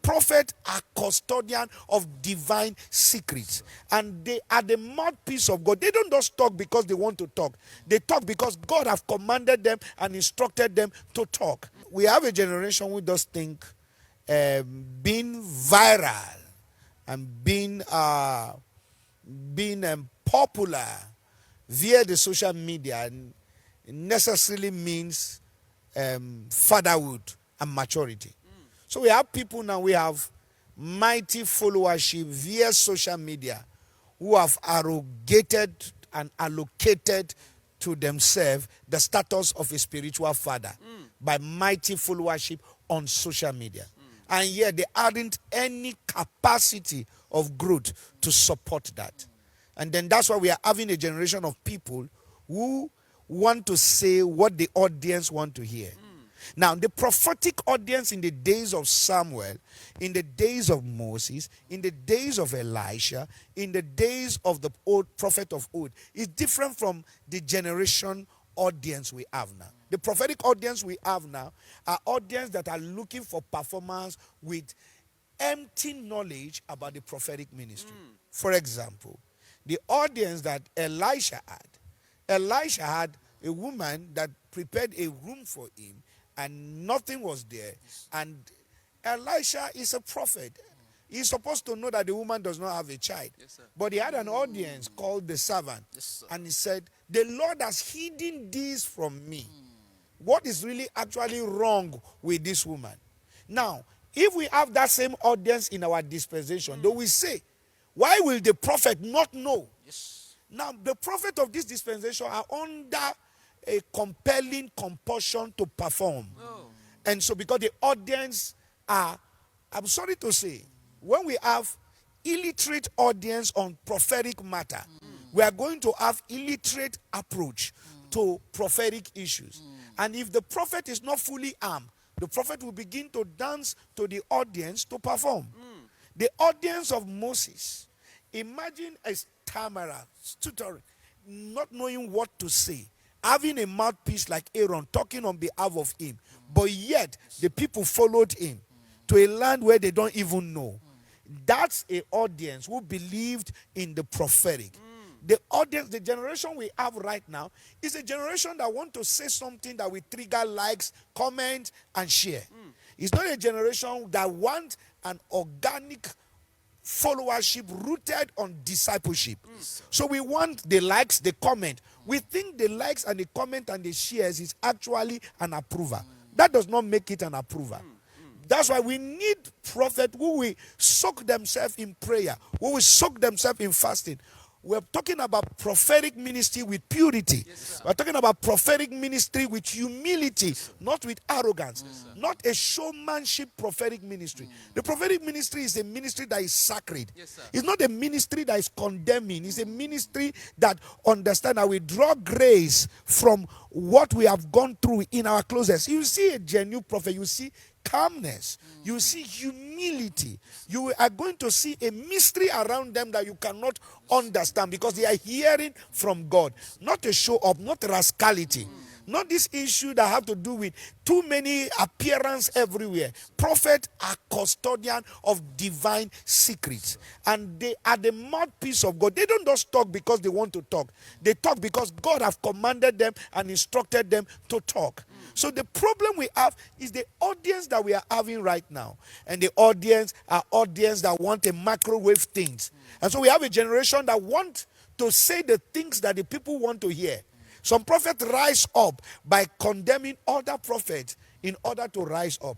prophets are custodian of divine secrets, and they are the mouthpiece of God. They don't just talk because they want to talk. They talk because God have commanded them and instructed them to talk. We have a generation who does think being viral and being popular via the social media necessarily means fatherhood and maturity. So we have people now, we have mighty followership via social media who have arrogated and allocated to themselves the status of a spiritual father by mighty followership on social media. And yet they aren't any capacity of growth to support that. And then that's why we are having a generation of people who want to say what the audience want to hear. Now, the prophetic audience in the days of Samuel, in the days of Moses, in the days of Elisha, in the days of the old prophet of old, is different from the generation audience we have now. The prophetic audience we have now are audience that are looking for performance with empty knowledge about the prophetic ministry. For example, the audience that Elisha had a woman that prepared a room for him, and nothing was there. And Elisha is a prophet. He's supposed to know that the woman does not have a child. Yes, but he had an audience called the servant. Yes, and he said, the Lord has hidden this from me. What is really actually wrong with this woman? Now, if we have that same audience in our dispensation, though we say, why will the prophet not know? Yes. Now, the prophet of this dispensation are under a compelling compulsion to perform. And so because the audience are, I'm sorry to say, when we have illiterate audience on prophetic matter, we are going to have illiterate approach to prophetic issues. And if the prophet is not fully armed, the prophet will begin to dance to the audience to perform. The audience of Moses, imagine a stammerer, stuttering, not knowing what to say, having a mouthpiece like Aaron talking on behalf of him, but yet the people followed him to a land where they don't even know. That's an audience who believed in the prophetic. The audience, the generation we have right now, is a generation that want to say something that will trigger likes, comment, and share. It's not a generation that want an organic followership rooted on discipleship. So we want the likes, the comment. We think the likes and the comment and the shares is actually an approval. That does not make it an approval. That's why we need prophets who will soak themselves in prayer, who will soak themselves in fasting. We're talking about prophetic ministry with purity. We're talking about prophetic ministry with humility, not with arrogance. Not a showmanship prophetic ministry. The prophetic ministry is a ministry that is sacred. It's not a ministry that is condemning. It's a ministry that understands that we draw grace from what we have gone through in our closest. You see a genuine prophet, you see calmness, you see humility, you are going to see a mystery around them that you cannot understand because they are hearing from God, not a show up, not rascality, not this issue that have to do with too many appearance everywhere. Prophets are custodian of divine secrets, and they are the mouthpiece of God. They don't just talk because they want to talk. They talk because God have commanded them and instructed them to talk. So the problem we have is the audience that we are having right now. And the audience are audience that want a microwave things. And so we have a generation that want to say the things that the people want to hear. Some prophets rise up by condemning other prophets in order to rise up.